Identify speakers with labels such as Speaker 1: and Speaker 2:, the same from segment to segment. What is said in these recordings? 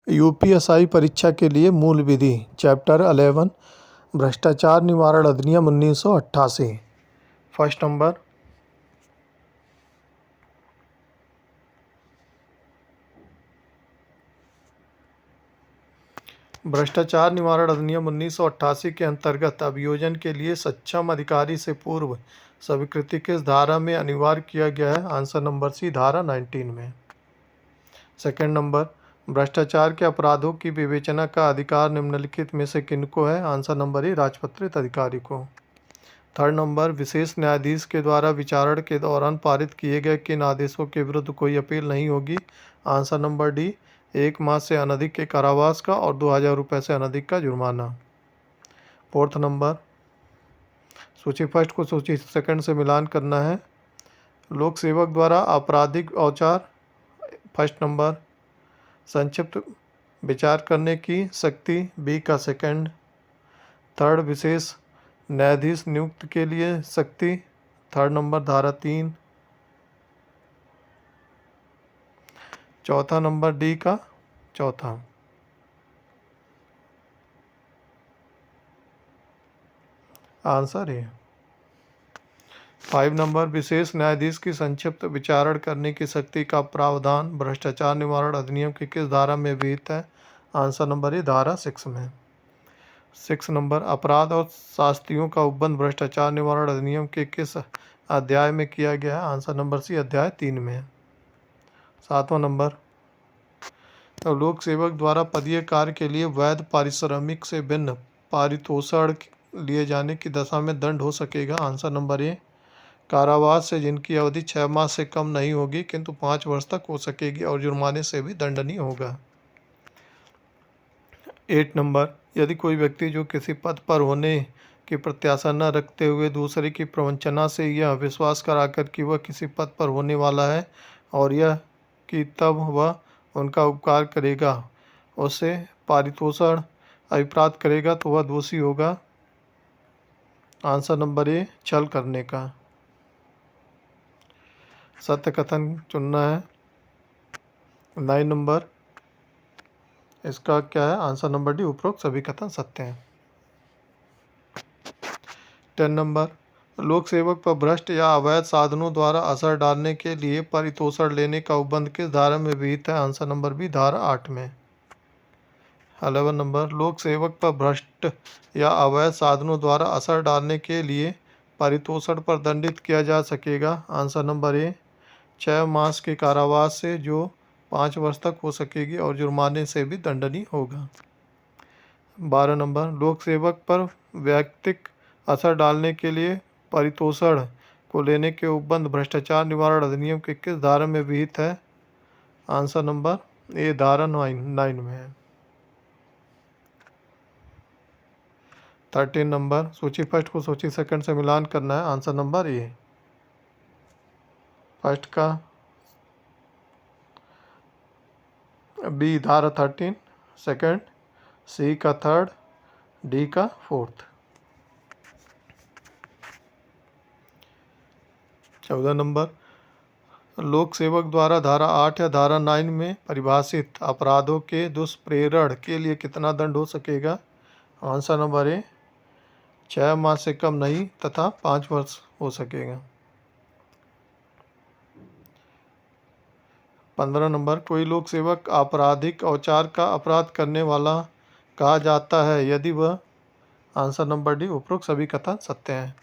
Speaker 1: UPSI परीक्षा के लिए मूल विधि चैप्टर 11 भ्रष्टाचार निवारण अधिनियम 1988। फर्स्ट नंबर भ्रष्टाचार निवारण अधिनियम 1988 के अंतर्गत अभियोजन के लिए सक्षम अधिकारी से पूर्व स्वीकृति किस धारा में अनिवार्य किया गया है? आंसर नंबर सी, धारा 19 में। सेकंड नंबर भ्रष्टाचार के अपराधों की विवेचना का अधिकार निम्नलिखित में से किनको है? आंसर नंबर ए, राजपत्रित अधिकारी को। थर्ड नंबर विशेष न्यायाधीश के द्वारा विचारण के दौरान पारित किए गए किन आदेशों के विरुद्ध कोई अपील नहीं होगी? आंसर नंबर डी, 1 माह से अनधिक के कारावास का और 2000 रुपये से अनधिक का जुर्माना। फोर्थ नंबर सूची फर्स्ट को सूची सेकंड से मिलान करना है। लोक सेवक द्वारा आपराधिक औचार। फर्स्ट नंबर संक्षिप्त विचार करने की शक्ति, बी का सेकंड। थर्ड विशेष न्यायाधीश नियुक्त के लिए शक्ति, थर्ड नंबर धारा 3। चौथा नंबर डी का चौथा। आंसर है 5 नंबर विशेष न्यायाधीश की संक्षिप्त विचारण करने की शक्ति का प्रावधान भ्रष्टाचार निवारण अधिनियम की किस धारा में विहित है? आंसर नंबर ए, धारा 6 में। 6 नंबर अपराध और शास्तियों का उपबंध भ्रष्टाचार निवारण अधिनियम के किस अध्याय में किया गया है? आंसर नंबर सी, अध्याय 3 में। 7वां नंबर लोक सेवक द्वारा पदीय कार्य के लिए वैध पारिश्रमिक से भिन्न पारितोषण लिए जाने की दशा में दंड हो सकेगा? आंसर नंबर ए, कारावास से जिनकी अवधि 6 माह से कम नहीं होगी किंतु 5 वर्ष तक हो सकेगी और जुर्माने से भी दंडनीय होगा। 8 नंबर यदि कोई व्यक्ति जो किसी पद पर होने की प्रत्याशा न रखते हुए दूसरे की प्रवंचना से यह विश्वास कराकर कि वह किसी पद पर होने वाला है और यह कि तब वह उनका उपकार करेगा, उससे पारितोषण अभिप्राप्त करेगा तो वह दोषी होगा। आंसर नंबर ए, छल करने का। सत्य कथन चुनना है। 9 नंबर इसका क्या है? आंसर नंबर डी, उपरोक्त सभी कथन सत्य हैं। 10 नंबर लोक सेवक पर भ्रष्ट या अवैध साधनों द्वारा असर डालने के लिए पारितोषण लेने का उपबंध किस धारा में विहित है? आंसर नंबर बी, धारा 8 में। 11 नंबर लोक सेवक पर भ्रष्ट या अवैध साधनों द्वारा असर डालने के लिए पारितोषण पर दंडित किया जा सकेगा? आंसर नंबर ए, 6 मास के कारावास से जो 5 वर्ष तक हो सकेगी और जुर्माने से भी दंडनीय होगा। 12 नंबर लोक सेवक पर वैयक्तिक असर डालने के लिए पारितोषण को लेने के उपबंध भ्रष्टाचार निवारण अधिनियम के किस धारा में विहित है? आंसर नंबर ए, धारा 9 में है। 13 नंबर सूची फर्स्ट को सूची सेकंड से मिलान करना है। आंसर नंबर ए, फर्स्ट का बी, धारा 13, सेकंड सी का थर्ड, डी का फोर्थ। 14 नंबर लोक सेवक द्वारा धारा 8 या धारा 9 में परिभाषित अपराधों के दुष्प्रेरण के लिए कितना दंड हो सकेगा? आंसर नंबर ए, 6 माह से कम नहीं तथा 5 वर्ष हो सकेगा। 15 नंबर कोई लोक सेवक आपराधिक औचार का अपराध करने वाला कहा जाता है यदि वह? आंसर नंबर डी, उपरोक्त सभी कथन सत्य हैं।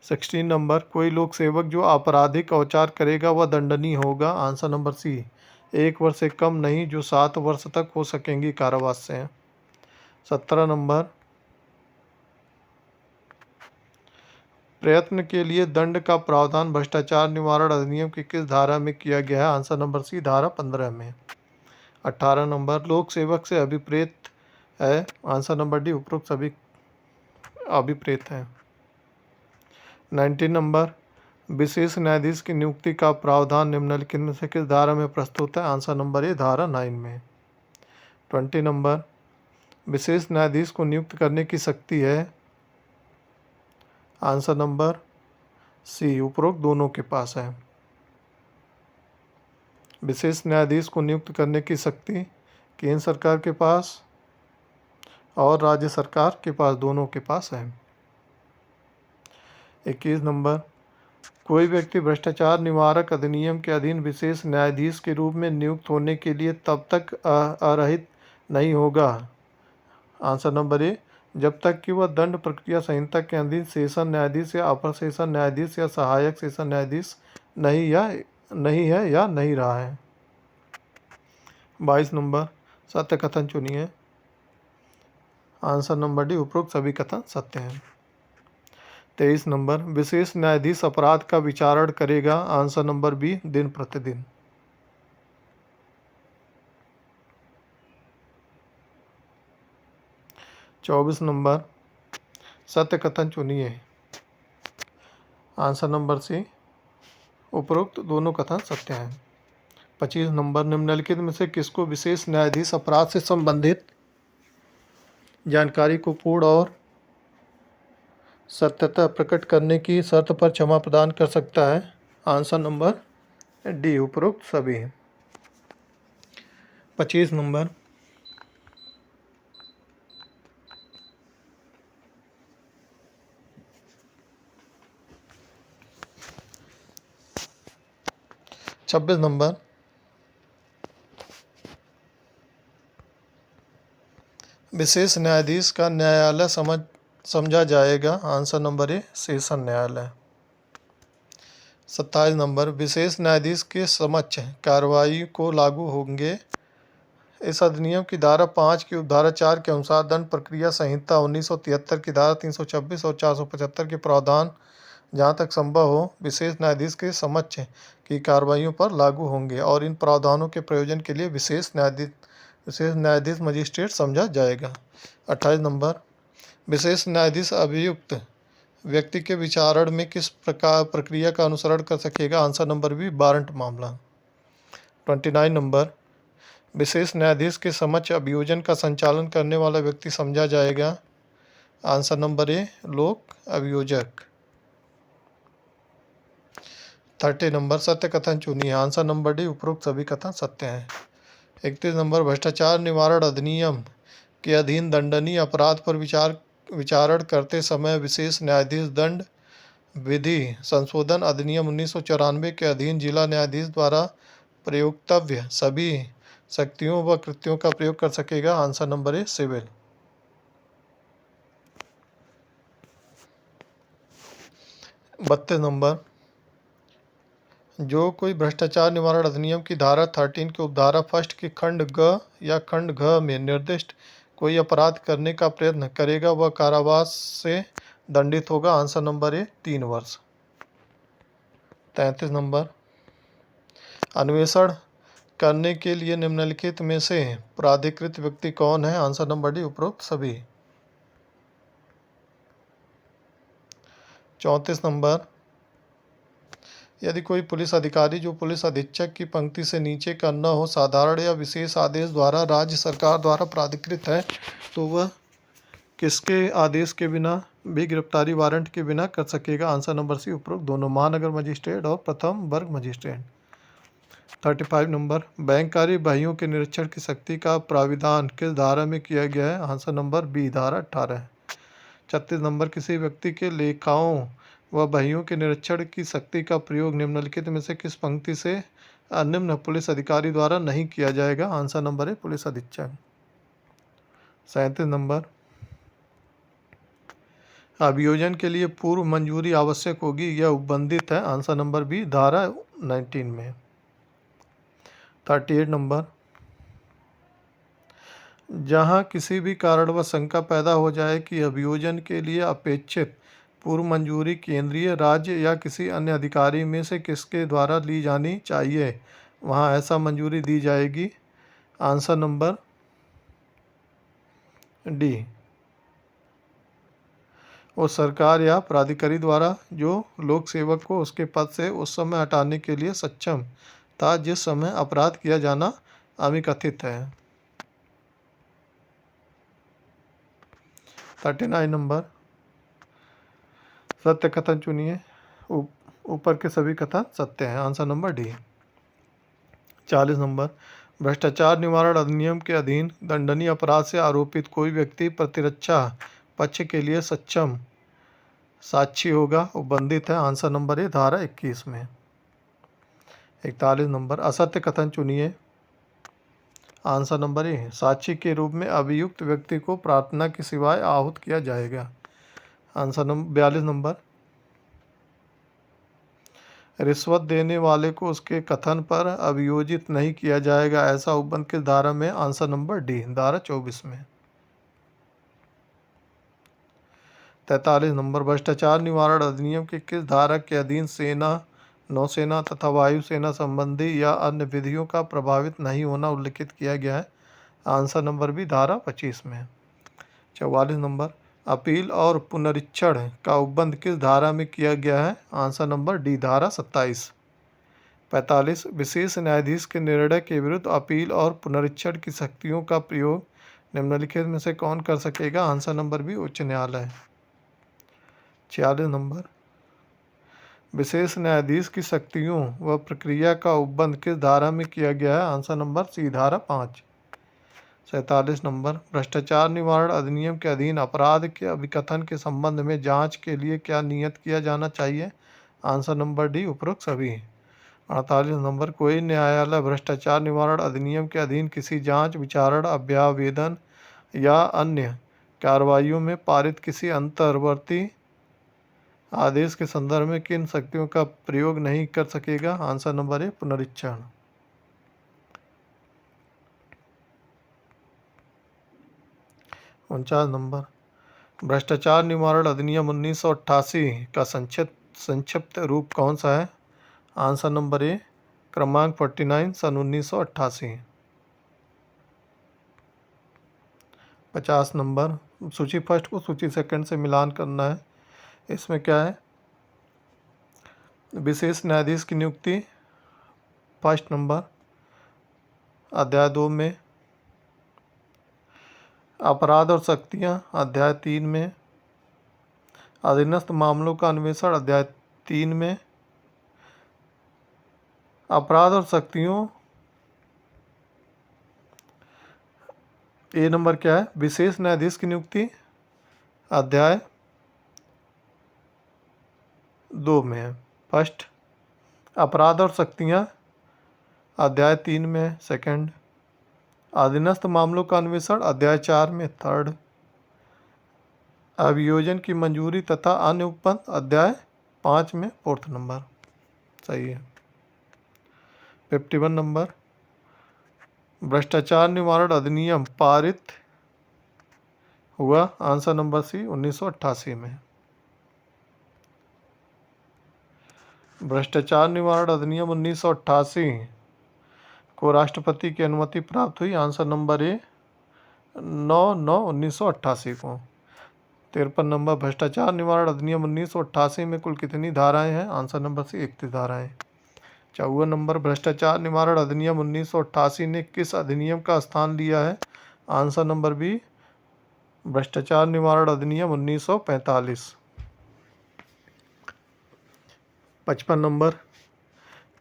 Speaker 1: 16 नंबर कोई लोक सेवक जो आपराधिक औचार करेगा वह दंडनीय होगा? आंसर नंबर सी, 1 वर्ष से कम नहीं जो 7 वर्ष तक हो सकेंगी कारावास से। 17 नंबर प्रयत्न के लिए दंड का प्रावधान भ्रष्टाचार निवारण अधिनियम की किस धारा में किया गया है? आंसर नंबर सी, धारा 15 में। 18 नंबर लोक सेवक से अभिप्रेत है? आंसर नंबर डी, उपरोक्त सभी अभिप्रेत हैं। 19 नंबर विशेष न्यायाधीश की नियुक्ति का प्रावधान निम्नलिखित में से किस धारा में प्रस्तुत है? आंसर नंबर ए, धारा 9 में। 20 नंबर विशेष न्यायाधीश को नियुक्त करने की शक्ति है? आंसर नंबर सी, उपरोक्त दोनों के पास है। विशेष न्यायाधीश को नियुक्त करने की शक्ति केंद्र सरकार के पास और राज्य सरकार के पास, दोनों के पास है। 21 नंबर, कोई व्यक्ति भ्रष्टाचार निवारक अधिनियम के अधीन विशेष न्यायाधीश के रूप में नियुक्त होने के लिए तब तक अरहित नहीं होगा। आंसर नंबर ए, जब तक कि वह दंड प्रक्रिया संहिता के अधीन सेशन न्यायाधीश या अपर सेशन न्यायाधीश या सहायक सेशन न्यायाधीश नहीं है या नहीं रहा है। 22 नंबर, सत्य कथन चुनिए। आंसर नंबर डी, उपरोक्त सभी कथन सत्य हैं। 23 नंबर, विशेष न्यायाधीश अपराध का विचारण करेगा। आंसर नंबर बी, दिन प्रतिदिन। 24 नंबर, सत्य कथन चुनिए। आंसर नंबर सी, उपरोक्त दोनों कथन सत्य हैं। 25 नंबर, निम्नलिखित में से किसको विशेष न्यायाधीश अपराध से संबंधित जानकारी को पूर्ण और सत्यता प्रकट करने की शर्त पर क्षमा प्रदान कर सकता है। आंसर नंबर डी, उपरोक्त सभी। 25 नंबर, छब्बीस नंबर, विशेष न्यायाधीश का न्यायालय समझा जाएगा। आंसर नंबर ए, सेशन न्यायालय। 27 नंबर, विशेष न्यायाधीश के समक्ष कार्रवाई को लागू होंगे। इस अधिनियम की धारा 5 की उपधारा 4 के अनुसार दंड प्रक्रिया संहिता 1973 की धारा 326 और 475 के प्रावधान जहां तक संभव हो विशेष न्यायाधीश के समक्ष की कार्रवाइयों पर लागू होंगे और इन प्रावधानों के प्रयोजन के लिए विशेष न्यायाधीश मजिस्ट्रेट समझा जाएगा। 28 नंबर, विशेष न्यायाधीश अभियुक्त व्यक्ति के विचारण में किस प्रकार प्रक्रिया का अनुसरण कर सकेगा। आंसर नंबर बी, वारंट मामला। 29 नंबर, विशेष न्यायाधीश के समक्ष अभियोजन का संचालन करने वाला व्यक्ति समझा जाएगा। आंसर नंबर ए, लोक अभियोजक। 30 नंबर, सत्य कथन चुनिए। आंसर नंबर डी, उपरोक्त सभी कथन सत्य हैं। 31 नंबर, भ्रष्टाचार निवारण अधिनियम के अधीन दंडनीय अपराध पर विचारण करते समय विशेष न्यायाधीश दंड विधि संशोधन अधिनियम 1994 के अधीन जिला न्यायाधीश द्वारा प्रयोक्तव्य सभी शक्तियों व कृत्यों का प्रयोग कर सकेगा। Answer number A, civil. 32 number, जो कोई भ्रष्टाचार निवारण अधिनियम की धारा 13 की उपधारा फर्स्ट के खंड ग या खंड घ में निर्दिष्ट कोई अपराध करने का प्रयत्न करेगा वह कारावास से दंडित होगा। आंसर नंबर ए, 3 वर्ष। 33 नंबर, अन्वेषण करने के लिए निम्नलिखित में से प्राधिकृत व्यक्ति कौन है। आंसर नंबर डी, उपरोक्त सभी। 34 नंबर, यदि कोई पुलिस अधिकारी जो पुलिस अधीक्षक की पंक्ति से नीचे का न हो साधारण या विशेष आदेश द्वारा राज्य सरकार द्वारा प्राधिकृत है तो वह किसके आदेश के बिना भी गिरफ्तारी वारंट के बिना कर सकेगा। आंसर नंबर सी, उपरोक्त दोनों, महानगर मजिस्ट्रेट और प्रथम वर्ग मजिस्ट्रेट। 35 नंबर, बैंककारी बहियों के निरीक्षण की शक्ति का प्राविधान किस धारा में किया गया है। आंसर नंबर बी, धारा 18। 36 नंबर, किसी व्यक्ति के लेखाओं व बहियों के निरीक्षण की शक्ति का प्रयोग निम्नलिखित में से किस पंक्ति से निम्न पुलिस अधिकारी द्वारा नहीं किया जाएगा। आंसर नंबर है, पुलिस अधीक्षक। 37 नंबर, अभियोजन के लिए पूर्व मंजूरी आवश्यक होगी, यह उपबंधित है। आंसर नंबर बी, धारा 19 में। 38 नंबर, जहां किसी भी कारणवश शंका पैदा हो जाए कि अभियोजन के लिए अपेक्षित पूर्व मंजूरी केंद्रीय, राज्य या किसी अन्य अधिकारी में से किसके द्वारा ली जानी चाहिए, वहां ऐसा मंजूरी दी जाएगी। आंसर नंबर डी, उस सरकार या प्राधिकारी द्वारा जो लोक सेवक को उसके पद से उस समय हटाने के लिए सक्षम था जिस समय अपराध किया जाना अमिकथित है। 39 नंबर, सत्य कथन चुनिए। ऊपर के सभी कथन सत्य हैं। Answer number D. 40 नंबर, भ्रष्टाचार निवारण अधिनियम के अधीन दंडनीय अपराध से आरोपित कोई व्यक्ति प्रतिरक्षा पक्ष के लिए सक्षम साक्षी होगा, उपबंधित है। आंसर नंबर ए धारा 21 में। 41 नंबर, असत्य कथन चुनिए। आंसर नंबर ए, साक्षी के रूप में अभियुक्त व्यक्ति को प्रार्थना के सिवाय आहूत किया जाएगा। आंसर नंबर 42 नंबर, रिश्वत देने वाले को उसके कथन पर अभियोजित नहीं किया जाएगा, ऐसा उपबंध किस धारा में? आंसर नंबर डी, धारा 24 में। 43 नंबर, भ्रष्टाचार निवारण अधिनियम की किस धारा के अधीन सेना, नौसेना तथा वायुसेना संबंधी या अन्य विधियों का प्रभावित नहीं होना उल्लिखित किया गया है? आंसर नंबर बी, धारा 25 में। 44 नंबर, अपील और पुनरीक्षण का उपबंध किस धारा में किया गया है? आंसर नंबर डी, धारा 27। 45, विशेष न्यायाधीश के निर्णय के विरुद्ध अपील और पुनरीक्षण की शक्तियों का प्रयोग निम्नलिखित में से कौन कर सकेगा? आंसर नंबर बी, उच्च न्यायालय। 46 नंबर, विशेष न्यायाधीश की शक्तियों व प्रक्रिया का उपबंध किस धारा में किया गया है? आंसर नंबर सी, धारा 5। 47 नंबर, भ्रष्टाचार निवारण अधिनियम के अधीन अपराध के अभिकथन के संबंध में जांच के लिए क्या नियत किया जाना चाहिए? आंसर नंबर डी, उपरोक्त सभी। 48 नंबर, कोई न्यायालय भ्रष्टाचार निवारण अधिनियम के अधीन किसी जांच, विचारण, अभ्यावेदन या अन्य कार्रवाइयों में पारित किसी अंतर्वर्ती आदेश के संदर्भ में किन शक्तियों का प्रयोग नहीं कर सकेगा? आंसर नंबर ए, पुनरीक्षण। 49 नंबर, भ्रष्टाचार निवारण अधिनियम 1988 का संक्षिप्त रूप कौन सा है? आंसर नंबर ए, क्रमांक 49 सन 1988। 50 नंबर, सूची फर्स्ट को सूची सेकंड से मिलान करना है। इसमें क्या है? विशेष न्यायाधीश की नियुक्ति फर्स्ट नंबर, अध्याय 2 में। अपराध और शक्तियाँ अध्याय 3 में। अधीनस्थ मामलों का अन्वेषण अध्याय 3 में। अपराध और शक्तियों ए नंबर क्या है? विशेष न्यायाधीश की नियुक्ति अध्याय 2 में है फर्स्ट। अपराध और शक्तियाँ अध्याय 3 में है सेकंड। अधीनस्थ मामलों का अन्वेषण अध्याय 4 में थर्ड। अभियोजन की मंजूरी तथा अन्य उपबंध अध्याय 5 में फोर्थ नंबर। सही है। 51 नंबर, भ्रष्टाचार निवारण अधिनियम पारित हुआ? आंसर नंबर सी, 1988 में। भ्रष्टाचार निवारण अधिनियम 1988 को राष्ट्रपति की अनुमति प्राप्त हुई? आंसर नंबर ए, 9/9/1988 को। 53 नंबर, भ्रष्टाचार निवारण अधिनियम 1988 में कुल कितनी धाराएं हैं? आंसर नंबर सी, 31 धाराएं। 54 नंबर, भ्रष्टाचार निवारण अधिनियम 1988 ने किस अधिनियम का स्थान लिया है? आंसर नंबर बी, भ्रष्टाचार निवारण अधिनियम 1945। 55 नंबर,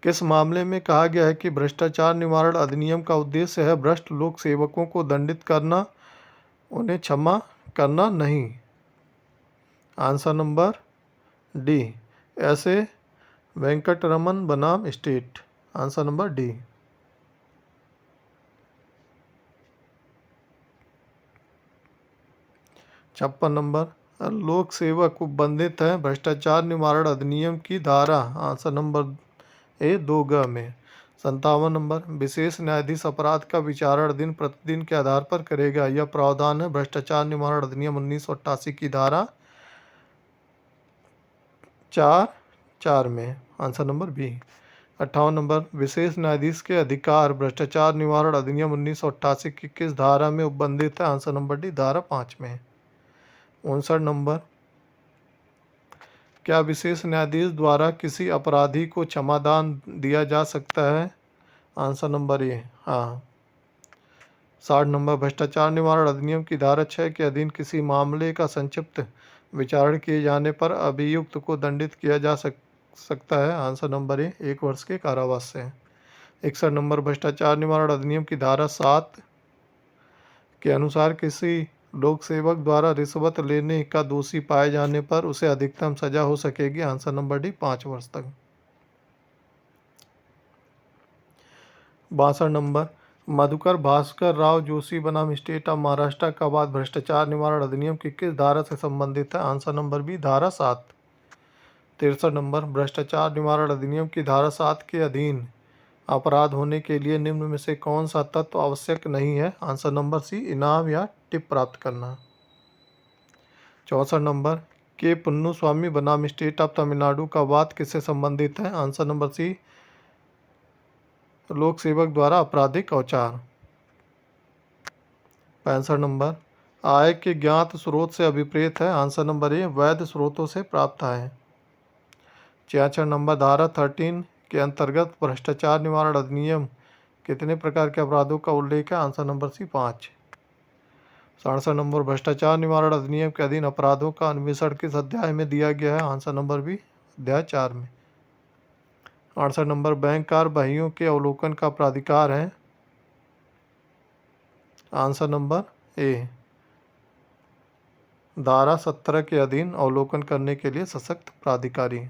Speaker 1: किस मामले में कहा गया है कि भ्रष्टाचार निवारण अधिनियम का उद्देश्य है भ्रष्ट लोक सेवकों को दंडित करना, उन्हें क्षमा करना नहीं? आंसर नंबर डी, ऐसे वेंकटरमन बनाम state. Answer number D. 56 number, लोक सेवक उपबंधित है भ्रष्टाचार निवारण अधिनियम की धारा? आंसर नंबर ए, 2 में। 57 नंबर, विशेष न्यायाधीश अपराध का विचारण दिन प्रतिदिन के आधार पर करेगा, यह प्रावधान है भ्रष्टाचार निवारण अधिनियम 1988 की धारा 4 में। Answer number B. 58 नंबर, विशेष न्यायाधीश के अधिकार भ्रष्टाचार निवारण अधिनियम 1988 की किस धारा में उपबंधित है? आंसर नंबर डी, धारा 5 में। 59 नंबर, क्या विशेष न्यायाधीश द्वारा किसी अपराधी को क्षमादान दिया जा सकता है? आंसर नंबर ए, हाँ। 60 नंबर, भ्रष्टाचार निवारण अधिनियम की धारा 6 के अधीन किसी मामले का संक्षिप्त विचारण किए जाने पर अभियुक्त को दंडित किया जा सकता है? आंसर नंबर ए, 1 वर्ष के कारावास से। 61 नंबर भ्रष्टाचार निवारण अधिनियम की धारा 7 के अनुसार किसी लोक सेवक द्वारा रिश्वत लेने का दोषी पाए जाने पर उसे अधिकतम सजा हो सकेगी। आंसर नंबर डी 5 वर्ष तक। 62 नंबर मधुकर भास्कर राव जोशी बनाम स्टेट ऑफ महाराष्ट्र का वाद भ्रष्टाचार निवारण अधिनियम की किस धारा से संबंधित है? आंसर नंबर बी धारा 7। 63 नंबर भ्रष्टाचार निवारण अधिनियम की धारा 7 के अधीन अपराध होने के लिए निम्न में से कौन सा तत्व आवश्यक नहीं है? आंसर नंबर सी इनाम या टिप प्राप्त करना। 64 नंबर के पुन्नुस्वामी बनाम स्टेट ऑफ तमिलनाडु का वाद किससे संबंधित है? आंसर नंबर सी लोक सेवक द्वारा आपराधिक औचार। 65 नंबर आय के ज्ञात स्रोत से अभिप्रेत है? आंसर नंबर ए वैध स्रोतों से प्राप्त है। 66 नंबर धारा 13 के अंतर्गत भ्रष्टाचार निवारण अधिनियम कितने प्रकार के अपराधों का उल्लेख है? Answer number C 5। 67 नंबर भ्रष्टाचार निवारण अधिनियम के अधीन अपराधों का अन्वेषण किस अध्याय में दिया गया है? आंसर नंबर बी अध्याय 4 में। 68 नंबर बैंक कार्यवाहियों के अवलोकन का प्राधिकार है? आंसर नंबर ए धारा 17 के अधीन अवलोकन करने के लिए सशक्त प्राधिकारी।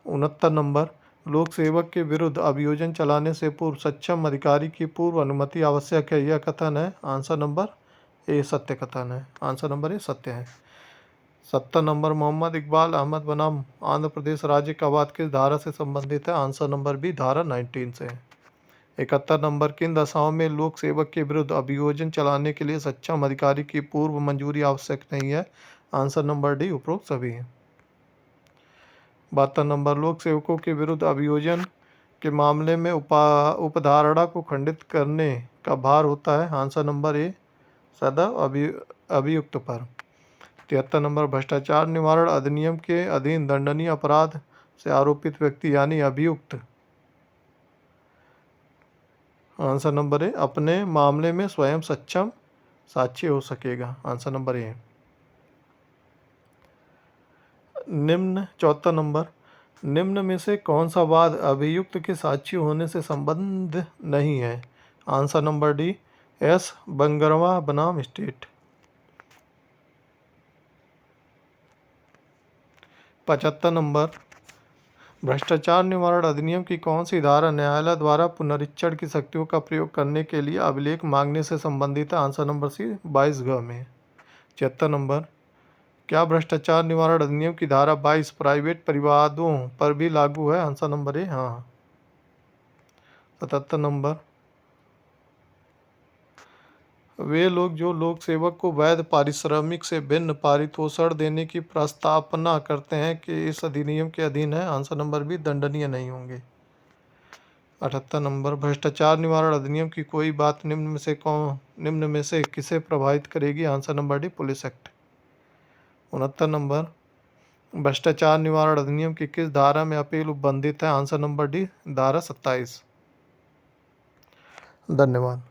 Speaker 1: 69 नंबर लोक सेवक के विरुद्ध अभियोजन चलाने से पूर्व सक्षम अधिकारी की पूर्व अनुमति आवश्यक है, यह कथन है? आंसर नंबर ए सत्य कथन है। आंसर नंबर ए सत्य है। 70 नंबर मोहम्मद इकबाल अहमद बनाम आंध्र प्रदेश राज्य का वाद किस धारा से संबंधित है? आंसर नंबर बी धारा 19 से। 71 नंबर किन दशाओं में लोक सेवक के विरुद्ध अभियोजन चलाने के लिए सक्षम अधिकारी की पूर्व मंजूरी आवश्यक नहीं है? आंसर नंबर डी उपरोक्त सभी है। 72 नंबर लोक सेवकों के विरुद्ध अभियोजन के मामले में उपधारणा को खंडित करने का भार होता है? आंसर नंबर ए सदैव अभियुक्त पर। 73 नंबर भ्रष्टाचार निवारण अधिनियम के अधीन दंडनीय अपराध से आरोपित व्यक्ति यानी अभियुक्त आंसर नंबर ए अपने मामले में स्वयं सक्षम साक्षी हो सकेगा। आंसर नंबर ए। निम्न 74 नंबर निम्न में से कौन सा वाद अभियुक्त के साक्षी होने से संबंध नहीं है? आंसर नंबर डी एस बंगरवा बनाम स्टेट। 75 नंबर भ्रष्टाचार निवारण अधिनियम की कौन सी धारा न्यायालय द्वारा पुनरीक्षण की शक्तियों का प्रयोग करने के लिए अभिलेख मांगने से संबंधित है? आंसर नंबर सी 22 ग में। 76 नंबर क्या भ्रष्टाचार निवारण अधिनियम की धारा 22 प्राइवेट परिवादों पर भी लागू है? आंसर नंबर ए हाँ। 77 नंबर वे लोग जो लोक सेवक को वैध पारिश्रमिक से भिन्न पारितोषण देने की प्रस्तावना करते हैं कि इस अधिनियम के अधीन है? आंसर नंबर बी दंडनीय नहीं होंगे। 78 नंबर भ्रष्टाचार निवारण अधिनियम की कोई बात निम्न में से किसे प्रभावित करेगी? Answer number D police act. 69 number भ्रष्टाचार निवारण अधिनियम की किस धारा में अपील उपबंधित है? आंसर नंबर डी धारा 27। धन्यवाद।